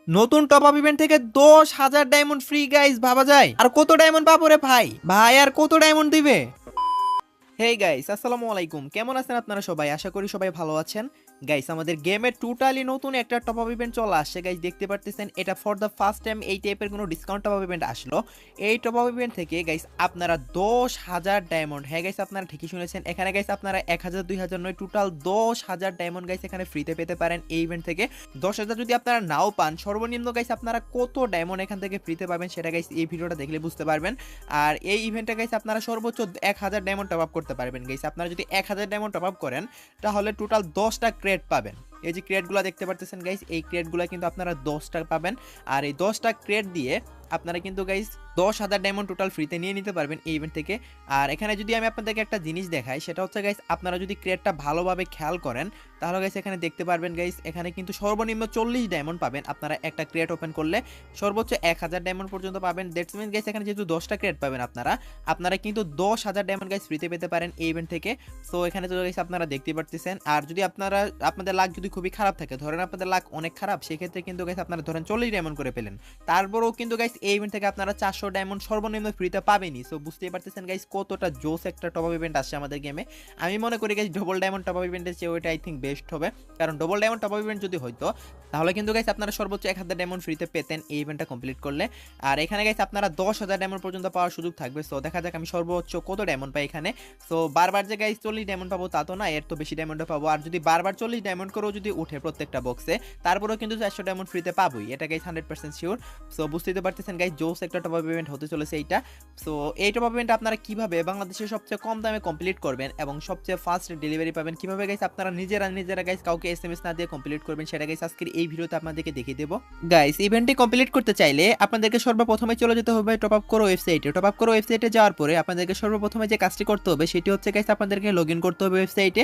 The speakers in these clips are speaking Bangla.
নতুন টপ আপ ইভেন্ট থেকে 10,000 ডায়মন্ড ফ্রি গাইস, ভাবা যায়? আর কত ডায়মন্ড পাবো রে ভাই? ভাই আর কত ডায়মন্ড দিবে? হেই গাইস, আসসালামু আলাইকুম। কেমন আছেন আপনারা সবাই? আশা করি সবাই ভালো আছেন। গাইস, আমাদের গেমে টোটালি নতুন একটা টপ আপ ইভেন্ট চলে আসছে গাইস, দেখতে পারতেছেন। এটা ফর দ্য ফার্স্ট টাইম এই টাইপের কোনো ডিসকাউন্ট টপ আপ ইভেন্ট আসলো। এই টপ আপ ইভেন্ট থেকে গাইস আপনারা 10,000 ডায়মন্ড, হ্যাঁ গাইস আপনারা ঠিকই শুনেছেন, এখানে গাইস আপনারা 1,000 2,000 নয়, টোটাল 10,000 ডায়মন্ড গাইস এখানে ফ্রিতে পেতে পারেন এই ইভেন্ট থেকে। 10,000 যদি আপনারা নাও পান, সর্বনিম্ন গাইস আপনারা কত ডায়মন্ড এখান থেকে ফ্রিতে পাবেন সেটা গাইস এই ভিডিওটা দেখলে বুঝতে পারবেন। আর এই ইভেন্টে গাইস আপনারা সর্বোচ্চ 1,000 ডায়মন্ড টপ আপ করতে পারবেন গাইস। আপনারা যদি 1,000 ডায়মন্ড টপ আপ করেন তাহলে টোটাল 10টা ক্রেট পাবেন। এই যে ক্রেটগুলো দেখতে পারতেছেন গাইস, এই ক্রেটগুলো কিন্তু আপনারা 10টা পাবেন। আর এই 10টা ক্রেট দিয়ে আপনারা কিন্তু গাইস 10,000 ডায়মন্ড টোটাল ফ্রিতে নিয়ে নিতে পারবেন এই ইভেন্ট থেকে। আর এখানে যদি আমি আপনাদেরকে একটা জিনিস দেখাই, সেটা হচ্ছে গাইস আপনারা যদি ক্রেটটা ভালোভাবে খেয়াল করেন তাহলে গাইস এখানে দেখতে পারবেন গাইস, এখানে কিন্তু সর্বনিম্ন 40 ডায়মন্ড পাবেন আপনারা একটা ক্রেট ওপেন করলে। সর্বোচ্চ 1,000 ডায়মন্ড পর্যন্ত পাবেন। দ্যাটস মিন গাইস এখানে যেহেতু 10টা ক্রেট পাবেন আপনারা কিন্তু 10,000 ডায়মন্ড গাইস ফ্রিতে পেতে পারেন এই ইভেন্ট থেকে। সো এখানে তো গাইস আপনারা দেখতে পারতেছেন। আর যদি আপনাদের লাক যদি খুবই খারাপ থাকে, ধরেন আপনাদের লাক অনেক খারাপ, সেক্ষেত্রে কিন্তু গাইস আপনারা ধরেন 40 ডায়মন্ড করে পেলেন, তারপরেও কিন্তু গাইস এই ইভেন্ট থেকে আপনারা 400 ডায়মন্ড সর্বনিম্ন ফ্রিতে পাবেনই। সো বুঝতেই পারতেছেন গাইস কতটা জোস একটা টপ আপ ইভেন্ট আসছে আমাদের গেমে। আমি মনে করি guys double diamond top up ইভেন্টের চেয়ে ওইটা আই থিঙ্ক বেস্ট হবে, কারণ double diamond top up event যদি হইতো তাহলে কিন্তু গাইস আপনারা সর্বোচ্চ 1,000 ডায়মন্ড ফ্রিতে পেতেন এই ইভেন্টটা কমপ্লিট করলে। আর এখানে গাইস আপনারা 10,000 ডায়মন্ড পর্যন্ত পাওয়ার সুযোগ থাকবে। সো দেখা যাক আমি সর্বোচ্চ কত ডায়মন্ড পাই এখানে। সো বারবার যে গাইস 40 ডায়মন্ড পাবো তা তো না, এর তো বেশি ডায়মন্ড পাবো। আর যদি বারবার 40 ডায়মন্ড করেও যদি উঠে প্রত্যেকটা বক্সে, তারপরেও কিন্তু 400 ডায়মন্ড ফ্রিতে পাবোই, এটা গাইস 100% শিওর। সো বুঝতেই তো পারতেছেন গাইস জোস একটা টপ আপ ইভেন্ট হতে চলেছে এইটা। সো এই টপ আপ ইভেন্ট আপনারা কিভাবে বাংলাদেশের সবচেয়ে কম দামে কমপ্লিট করবেন এবং সবচেয়ে ফাস্ট ডেলিভারি পাবেন, কিভাবে গাইস আপনারা নিজেরা গাইস কাউকে এসএমএস না দিয়ে কমপ্লিট করবেন, সেটা গাইস আজকের এই ভিডিওতে আপনাদেরকে দেখিয়ে দেব। গাইস ইভেন্টটি কমপ্লিট করতে চাইলে আপনাদেরকে সর্বপ্রথমে চলে যেতে হবে টপ আপ করো ওয়েবসাইটে। টপ আপ করো ওয়েবসাইটে যাওয়ার পরে আপনাদেরকে সর্বপ্রথমে যে কাজটি করতে হবে সেটি হচ্ছে গাইস আপনাদেরকে লগইন করতে হবে ওয়েবসাইটে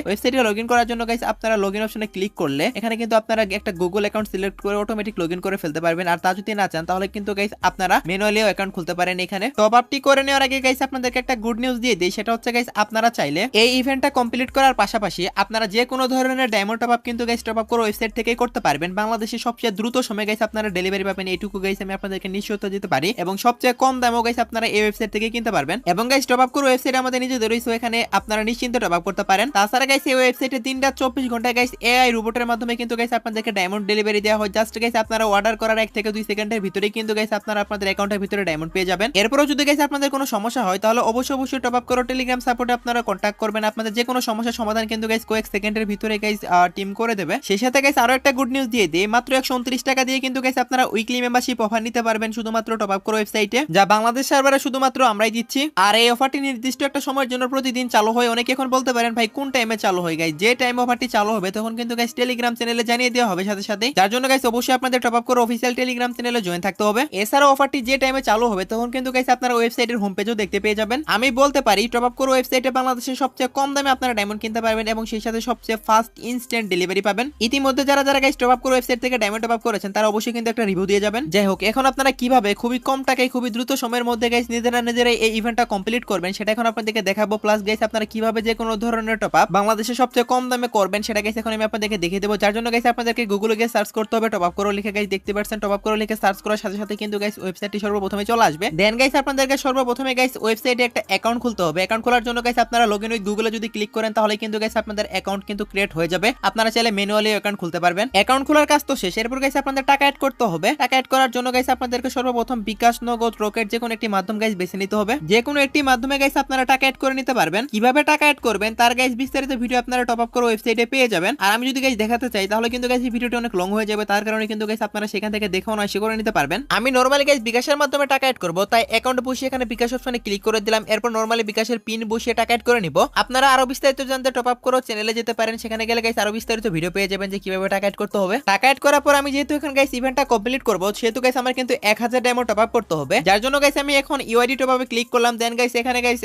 লগইন করার জন্য গাইস আপনারা লগইন অপশনে ক্লিক করলে এখানে কিন্তু আপনারা একটা গুগল অ্যাকাউন্ট সিলেক্ট করে অটোমেটিক লগইন করে ফেলতে পারবেন। আর তা যদি না চান তাহলে কিন্তু গাইস আপনারা ম্যানুয়ালিও অ্যাকাউন্ট খুলতে পারেন। এখানে টপ আপটি করে নেওয়ার আগে গাইস আপনাদেরকে একটা গুড নিউজ দিয়ে দেই, সেটা হচ্ছে গাইস আপনারা চাইলে এই ইভেন্টটা কমপ্লিট করার পাশাপাশি আপনারা যে কোনো ধরনের ডায়মন্ড টপ আপ কিন্তু গাইস টপ আপ করো ওয়েবসাইট থেকেই করতে পারবেন। বাংলাদেশের সবচেয়ে দ্রুত সময়ে গাইস আপনারা ডেলিভারি পাবেন, এইটুকু গাইস আমি আপনাদেরকে নিশ্চয়তা দিতে পারি। এবং সবচেয়ে কম দামেও গাইস আপনারা এই ওয়েবসাইট থেকে কিনতে পারবেন। এবং গাইস টপ আপ করো ওয়েবসাইট আমাদের নিজেদের রয়েছে, এখানে আপনারা নিশ্চিন্তে টপ আপ করতে পারেন। তাছাড়া গাইস এই ওয়েবসাইটে 3-24 ঘন্টায় গাইস এআই রোবটের মাধ্যমে কিন্তু গাইস আপনাদেরকে ডায়মন্ড ডেলিভারি দেওয়া হয়। জাস্ট গাইস আপনারা অর্ডার করার 1 থেকে 2 সেকেন্ডের ভিতরে কিন্তু গাইস আপনারা আপনাদের অ্যাকাউন্টের ভিতরে ডায়মন্ড পেয়ে যাবেন। এরপরও যদি গাইস আপনাদের কোনো সমস্যা হয় তাহলে অবশ্যই টপ আপ করো টেলিগ্রাম সাপোর্টে আপনারা কন্ট্যাক্ট করবেন। আপনাদের যে কোনো সমস্যার সমাধান কিন্তু গাইস কয়েক সেকেন্ডের ভিতরে গাইস টিম করে দেবে। সেই সাথে গাইস আরো একটা গুড নিউজ দিয়ে দেই, মাত্র 129 টাকা দিয়ে কিন্তু গাইস আপনারা উইকলি মেম্বারশিপ অফার নিতে পারবেন শুধুমাত্র টপ আপ করো ওয়েবসাইটে, যা বাংলাদেশ সার্ভারে শুধুমাত্র আমরাই দিচ্ছি। আর এই অফারটি নির্দিষ্ট একটা সময়ের জন্য প্রতিদিন চালু হয়। অনেকে এখন বলতে পারেন ভাই কোন টাইমে চালু হয়? গাইস যে টাইম অফারটি চালু হবে তখন কিন্তু গাইস টেলিগ্রাম চ্যানেলে জানিয়ে দেওয়া হবে সাথে, যার জন্য গাইস অবশ্যই আপনাদের টপ আপ করো অফিশিয়াল টেলিগ্রাম চ্যানেলে জয়েন থাকতে হবে। এছাড়াও অফারটি যে টাইমে চালু হবে তখন কিন্তু গাইস আপনারা ওয়েবসাইটের হোম পেজও দেখতে পেয়ে যাবেন। আমি বলতে পারি টপ আপ করো ওয়েবসাইটে বাংলাদেশের সবচেয়ে কম দামে আপনারা ডায়মন্ড কিনতে পারবেন এবং সেই সাথে সবচেয়ে ফাস্ট ইনস্ট্যান্ট ডেলিভারি পাবেন। ইতিমধ্যে যারা গাইস টপ আপ করো ওয়েবসাইট থেকে ডায়মন্ড টপ আপ করেছেন তারা অবশ্যই কিন্তু একটা রিভিউ দিয়ে যাবেন। যাই হোক, এখন আপনারা কিভাবে খুবই কম টাকায় খুবই দ্রুত সময়ের মধ্যে গাইস নিজেরাই এই ইভেন্টটা কমপ্লিট করবেন সেটা এখন আপনাদেরকে দেখাবো। প্লাস গাইস আপনারা কিভাবে যে কোনো ধরনের টপ আপ বাংলাদেশের সবচেয়ে কম দামে করবেন সেটা গাইস এখন আমি আপনাদেরকে দেখিয়ে দেবো। যার জন্য গাইস আপনাদেরকে গুগলে গিয়ে সার্চ করতে হবে টপ আপ করো লিখে। গাইস দেখতে পাচ্ছেন টপ আপ করো লিখে সার্চ করার সাথে কিন্তু গাইস ওয়েবসাইটটি সর্বপ্রথমে চলে আসবে। দেন গাইস আপনাদেরকে সর্বপ্রথমে গাইস ওয়েবসাইটে একটা অ্যাকাউন্ট খুলতে হবে। অ্যাকাউন্ট খোলার জন্য গাইস আপনারা লগইন উইথ গুগলে যদি ক্লিক করেন তাহলে কিন্তু গাইস আপনাদের অ্যাকাউন্ট কিন্তু ক্রিয়েট হয়ে যাবে। আপনারা চাইলে ম্যানুয়ালি অ্যাকাউন্ট খুলতে পারবেন। অ্যাকাউন্ট খোলার কাজ তো শেষ। এরপর গাইস আপনাদের টাকা অ্যাড করতে হবে। টাকা অ্যাড করার জন্য গাইস আপনাদেরকে সর্বপ্রথম বিকাশ, নগদ, রকেট যে কোনো একটি মাধ্যম গাইস বেছে নিতে হবে। যে কোনো একটি মাধ্যমে গাইস আপনারা টাকা অ্যাড করে নিতে পারবেন। কিভাবে টাকা অ্যাড করবেন তার গাইস বিস্তারিত ভিডিও আপনারা টপ আপ করো ওয়েবসাইটে পেয়ে যাবেন। আর আমি যদি গাইস দেখাতে চাই তাহলে কিন্তু গাইস এই ভিডিওটি অনেক লং হয়ে যাবে, তার কারণে কিন্তু গাইস আপনারা সেখান থেকে দেখেও নয় করে নিতে পারবেন। আমি নরমালি গাইস বিকাশের মাধ্যমে টাকা অ্যাড করব, তাই অ্যাকাউন্ট বসিয়ে এখানে বিকাশ অপশনে ক্লিক করে দিলাম। এরপর নরমালি বিকাশের পিন বসিয়ে টাকা অ্যাড করে নিব। আপনারা আরো বিস্তারিত জানতে টপ আপ করো চ্যানেলে যেতে পারেন, সেখানে গেলে গাইস আরো বিস্তারিত ভিডিও পেয়ে যাবেন যে কিভাবে টাকা অ্যাড করতে হবে। টাকা অ্যাড করার পর আমি যেহেতু এখন গাইস ইভেন্টটা কমপ্লিট করব সেহেতু গাইস আমার কিন্তু 1,000 ডায়মন্ড টপ আপ করতে হবে। যার জন্য গাইস আমি এখন ইউআইডি টপ আপে ক্লিক করলাম। দেন গাইস এখানে গাইস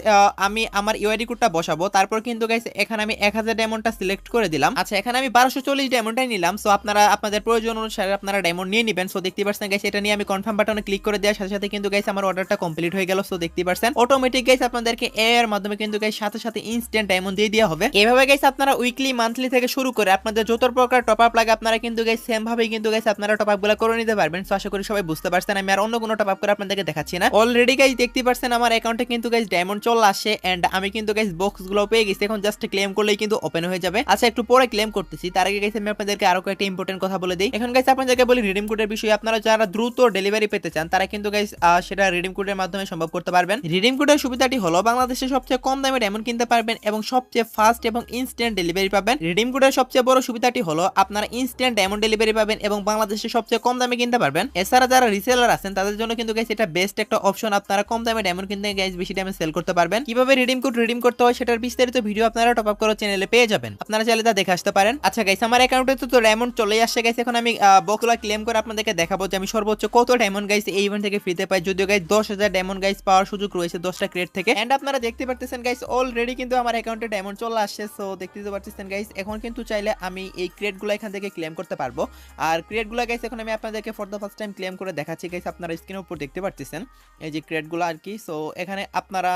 আমি আমার ইউআইডি কোডটা বসাবো। তারপর কিন্তু গাইস এখানে আমি 1,000 ডায়মন্ডটা সিলেক্ট করে দিলাম। আচ্ছা, এখানে আমি 1240 ডায়মন্ডটাই নিলাম। সো আপনারা আপনাদের প্রয়োজন অনুসারে আপনারা ডায়মন্ড নিয়ে নেবেন। সো দেখতে পাচ্ছেন গাইস এটা নিয়ে আমি কনফার্ম বাটনে ক্লিক করে দেওয়ার সাথে কিন্তু গাইস আমার অর্ডারটা কমপ্লিট হয়ে গেল। সো দেখতে পারছেন অটোমেটিক গাইস আপনাদেরকে এর মাধ্যমে কিন্তু গাইস সাথে সাথে ইনস্ট্যান্ট ডায়মন্ড দিয়ে দেওয়া হবে। এভাবে গাইস আপনারা উইকলি মান্থলি থেকে শুরু করে আপনাদের যত প্রকার টপ আপ লাগে আপনারা কিন্তু গাইস সেম ভাবে কিন্তু গাইস আপনারা টপ আপ গুলো করে নিতে পারবেন। সো আশা করি সবাই বুঝতে পারছেন, আমি আর অন্য কোনো টপ আপ করে আপনাদেরকে দেখাচ্ছি না। অলরেডি গাইস দেখতে পারছেন আমার অ্যাকাউন্টে কিন্তু গাইস ডায়মন্ড চলে আসে এন্ড আমি কিন্তু গাইস বক্স গুলো পেয়ে গেছি। এখন জাস্ট ক্লেম করলেই কিন্তু ওপেন হয়ে যাবে। আচ্ছা একটু পরে ক্লেম করতেছি, তার আগে গাইস আমি আপনাদেরকে আরো কয়েকটা ইম্পর্টেন্ট কথা বলে দিই। এখন গাইস আপনাদেরকে বলি রিডিম কোডের বিষয়ে। আপনারা যারা দ্রুত ডেলিভারি পেতে চান তারা কিন্তু গাইস সেটা রিডিম কোডের মাধ্যমে সম্ভব করতে পারবেন। রিডিম কোডের সুবিধাটি হলো বাংলাদেশে সবচেয়ে কম দামে ডায়মন্ড কিনতে পারবেন এবং সবচেয়ে ফাস্ট এবং ইনস্ট্যান্ট ডেলিভারি পাবেন। রিডিম কোডের সবচেয়ে বড় সুবিধাটি হলো আপনারা ইনস্ট্যান্ট ডায়মন্ড ডেলিভারি পাবেন এবং বাংলাদেশে সবচেয়ে কম দামে কিনতে পারবেন। এছাড়া যারা রিসেলার আছেন তাদের জন্য কিন্তু গাইস এটা বেস্ট একটা অপশন। আপনারা কম দামে ডায়মন্ড কিনতে গাইস বেশি দামে সেল করতে পারবেন। কিভাবে রিডিম কোড রিডিম করতে হয় সেটার বিস্তারিত ভিডিও আপনারা টপ আপ করার চ্যানেলে পেয়ে যাবেন, আপনারা চাইলে তা দেখে আসতে পারেন। আচ্ছা গাইস আমার অ্যাকাউন্টে তো ডায়মন্ড চলে আসছে গাইস। এখন আমি বক্সগুলো ক্লেম করে আপনাদেরকে দেখাবো যে আমি সর্বোচ্চ কত ডায়মন্ড গাইস এই ইভেন্ট থেকে ফ্রিতে পাই। যদিও গাইস 10,000 ডায়মন্ড গাইস পাওয়ার সুযোগ রয়েছে 10টা ক্রেট থেকে। এন্ড আপনারা দেখতে পারতেছেন গাইস অলরেডি কিন্তু আমার অ্যাকাউন্টে ডায়মন্ড চলে আসছে। সো দেখতে পারতেছেন গাইস এখন কিন্তু চাইলে আমি এই ক্রেটগুলো এখান থেকে ক্লেম করতে পারবো। আর ক্রেটগুলো গাইস এখন আমি আপনাদেরকে for the first time claim করে দেখাচ্ছি গাইস। আপনারা স্ক্রিনের উপর দেখতে পারতেছেন এই যে ক্রেটগুলো আর কি। সো এখানে আপনারা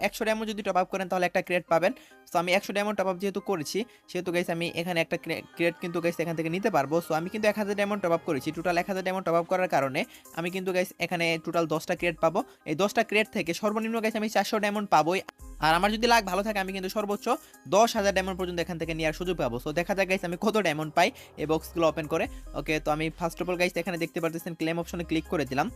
100 ডায়মন্ড যদি টপ আপ করেন তাহলে একটা ক্রেট পাবেন। সো আমি 100 ডায়মন্ড টপ আপ যেহেতু করেছি সেহেতু গাইস আমি এখানে একটা ক্রেট কিন্তু গাইস এখান থেকে নিতে পারবো। সো আমি কিন্তু 1000 ডায়মন্ড টপ আপ করেছি। টোটাল 1000 ডায়মন্ড টপ আপ করার কারণে আমি কিন্তু গাইস এখানে টোটাল 10টা ক্রেট পাবো। এই 10টা ক্রেট থেকে সর্বনিম্ন গাইস আমি 400 ডায়মন্ড পাবোই। আর আমার যদি লাখ ভালো থাকে আমি কিন্তু সর্বোচ্চ 10,000 ডায়মন্ড পর্যন্ত এখান থেকে নেওয়ার সুযোগ পাবো। সো দেখা যাক গাইস আমি কত ডায়মন্ড পাই এই বক্সগুলো ওপেন করে। ওকে তো আমি ফার্স্ট অফ অল গাইস এখানে দেখতে পারতেছেন ক্লেম অপশনে ক্লিক করে দিলাম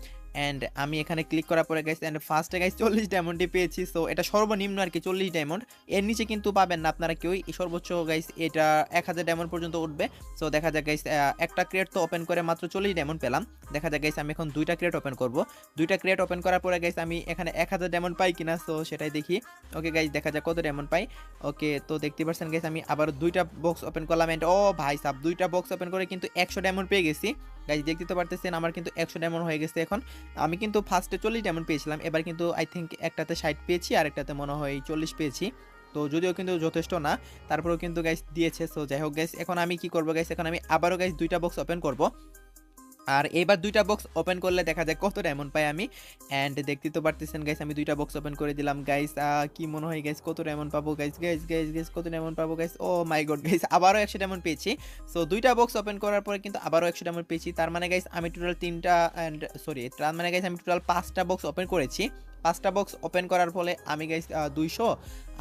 এন্ড আমি এখানে ক্লিক করার পরে গাইস এন্ড ফার্স্টে গাইস 40 ডায়মন্ডই পেয়েছি। সো এটা সর্বনিম্ন আর কি 40 ডায়মন্ড, এর নিচে কিন্তু পাবেন না আপনারা কেউই। সর্বোচ্চ গাইস এটা 1000 ডায়মন্ড পর্যন্ত উঠবে। সো দেখা যাক গাইস একটা ক্রেট তো ওপেন করে মাত্র 40 ডায়মন্ড পেলাম। দেখা যাক গাইস আমি এখন দুইটা ক্রেট ওপেন করব। দুইটা ক্রেট ওপেন করার পরে গাইস আমি এখানে 1000 ডায়মন্ড পাই কিনা সো সেটাই দেখি। ওকে গাইস দেখা যাক কত ডায়মন্ড পাই। ওকে তো দেখতে পাচ্ছেন গাইস আমি আবার দুইটা বক্স ওপেন করলাম এন্ড ও ভাই সাব দুইটা বক্স ওপেন করে কিন্তু 100 ডায়মন্ড পেয়ে গেছি। গাইস দেখতে তো পারতেছেন আমার কিন্তু 100 ডায়মন্ড হয়ে গেছে। এখন আমি কিন্তু ফার্স্টে 40 ডায়মন্ড পেয়েছিলাম, এবার কিন্তু আই থিঙ্ক একটাতে 60 পেয়েছি আর একটাতে মনে হয় 40 পেয়েছি। তো যদিও কিন্তু যথেষ্ট না তারপরেও কিন্তু গাইস দিয়েছে। সো যাই হোক গাইস এখন আমি কি করব গাইস এখন আমি আবারও গাইস দুইটা বক্স ওপেন করব। আর এবার দুইটা বক্স ওপেন করলে দেখা যায় কত ডায়মন্ড পাই আমি। এন্ড দেখতে তো পারতেছেন গাইস আমি দুইটা বক্স ওপেন করে দিলাম গাইস। কি মনে হয় গাইস কত ডায়মন্ড পাবো গাইস গাইস গাইস গাইস কত ডায়মন্ড পাবো গাইস। ও মাই গড গাইস আবারও 100 ডায়মন্ড পেয়েছি। সো দুইটা বক্স ওপেন করার পরে কিন্তু আবারও 100 ডায়মন্ড পেয়েছি। তার মানে গাইস আমি টোটাল তিনটা এন্ড সরি তার মানে গাইস আমি টোটাল 5টা বক্স ওপেন করেছি। 5টা বক্স ওপেন করার ফলে আমি গাইস 200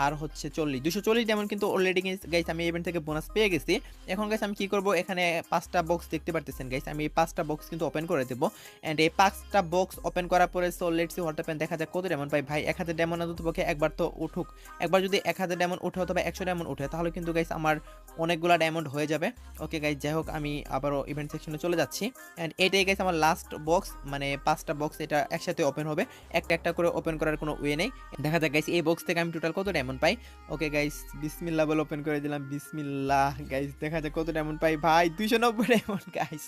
আর হচ্ছে 240 ডায়মন্ড কিন্তু অলরেডি গাইস আমি ইভেন্ট থেকে বোনাস পেয়ে গেছি। এখন গাইস আমি কি করব এখানে 5টা বক্স দেখতে পারতেছেন গাইস আমি এই 5টা বক্স কিন্তু ওপেন করে দেব। এন্ড এই 5টা বক্স ওপেন করার পরে so let's see what happen. দেখা যাক কত ডায়মন্ড পাই ভাই। 1000 ডায়মন্ড অন্তত পক্ষে একবার তো উঠুক। একবার যদি 1000 ডায়মন্ড উঠে অথবা 100 ডায়মন্ড উঠে তাহলে কিন্তু গাইস আমার অনেকগুলা ডায়মন্ড হয়ে যাবে। ওকে গাইস যাই হোক আমি আবারও ইভেন্ট সেকশনে চলে যাচ্ছি এন্ড এটাই গাইস আমার লাস্ট বক্স, মানে 5টা বক্স এটা একসাথে ওপেন হবে, একটা একটা করে ওপেন করার কোনো ওয়ে নেই। দেখা যাক গাইস এই বক্স থেকে আমি টোটাল কত ডায়মন্ড পাই। ওকে গাইস বিসমিল্লাহ বলে ওপেন করে দিলাম। বিসমিল্লাহ গাইস দেখা যাক কত ডায়মন্ড পাই ভাই। 290 ডায়মন্ড গাইস।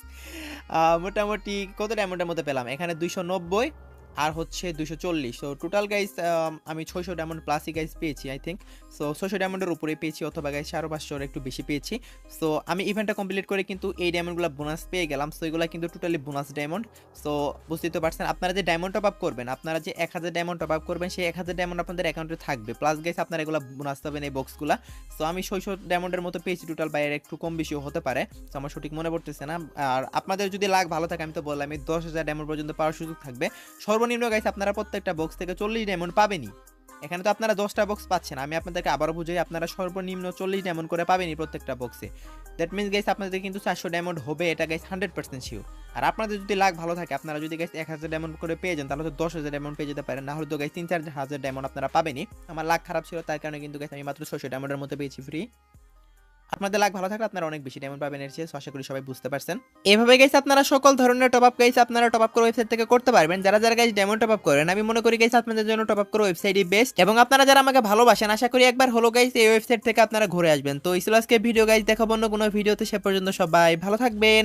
মোটামুটি কত ডায়মন্ডের মধ্যে পেলাম এখানে 290 আর হচ্ছে 240। সো টোটাল গাইস আমি 600 ডায়মন্ড প্লাসই গাইস পেয়েছি আই থিঙ্ক। সো 600 ডায়মন্ডের উপরে পেয়েছি অথবা গাইস 550 একটু বেশি পেয়েছি। সো আমি ইভেন্টটা কমপ্লিট করে কিন্তু এই ডায়মন্ডগুলো বোনাস পেয়ে গেলাম। সো এগুলো কিন্তু টোটালি বোনাস ডায়মন্ড। সো বুঝতেই তো পারছেন আপনারা যে ডায়মন্ড টপ আপ করবেন, আপনারা যে 1000 ডায়মন্ড টপ আপ করবেন সেই 1000 ডায়মন্ড আপনাদের অ্যাকাউন্টে থাকবে প্লাস গাইস আপনারা এগুলো বোনাস পাবেন এই বক্সগুলো। সো আমি 600 ডায়মন্ডের মতো পেয়েছি টোটাল, বাইরে একটু কম বেশিও হতে পারে। সো আমার সঠিক মনে পড়তেছে না। আর আপনাদের যদি লাখ ভালো থাকে আমি তো বললাম 10,000 ডায়মন্ড পর্যন্ত পাওয়ার সুযোগ থাকবে। সর্বনিম্ন গাইস আপনারা প্রত্যেকটা বক্স থেকে 40 ডায়মন্ড পাবেনই। এখানে তো আপনারা 10টা বক্স পাচ্ছেন, আমি আপনাদেরকে আবারও বুঝাই আপনারা সর্বনিম্ন 40 ডায়মন্ড করে পাবেনই প্রত্যেকটা বক্সে। দ্যাট মিন্স গাইস আপনাদের কিন্তু 400 ডায়মন্ড হবে, এটা গাইস 100% শিওর। আর আপনাদের যদি লাখ ভালো থাকে আপনারা যদি গাইস 1000 ডায়মন্ড করে পেয়ে যান তাহলে তো 10,000 ডায়মন্ড পেয়ে যেতে পারেন, না হলে তো গাইস 3-4 হাজার ডায়মন্ড আপনারা পাবেনই। আমার লাখ খারাপ ছিল তার কারণে কিন্তু গাইস আমি মাত্র 600 ডায়মন্ডের মতো পেয়েছি ফ্রি। আপনাদের লাখ ভালো থাকলে আপনারা অনেক বেশি ডায়মন্ড পাবেন এর চেয়ে। আশা করি সবাই বুঝতে পারছেন। এভাবে গাইস আপনারা সকল ধরনের টপ আপ গাইস আপনারা টপ আপ করে ওয়েবসাইট থেকে করতে পারবেন। যারা যারা গাইস ডায়মন্ড টপ আপ করেন আমি মনে করি গাইস আপনাদের জন্য টপ আপ করা ওয়েবসাইটই বেস্ট। এবং আপনারা যারা আমাকে ভালোবাসেন আশা করি একবার হলো গাইস এই ওয়েবসাইট থেকে আপনারা ঘুরে আসবেন। তো এই ছিল আজকে ভিডিও গাইস, দেখাবো অন্য কোনো ভিডিওতে। সে পর্যন্ত সবাই ভালো থাকবেন।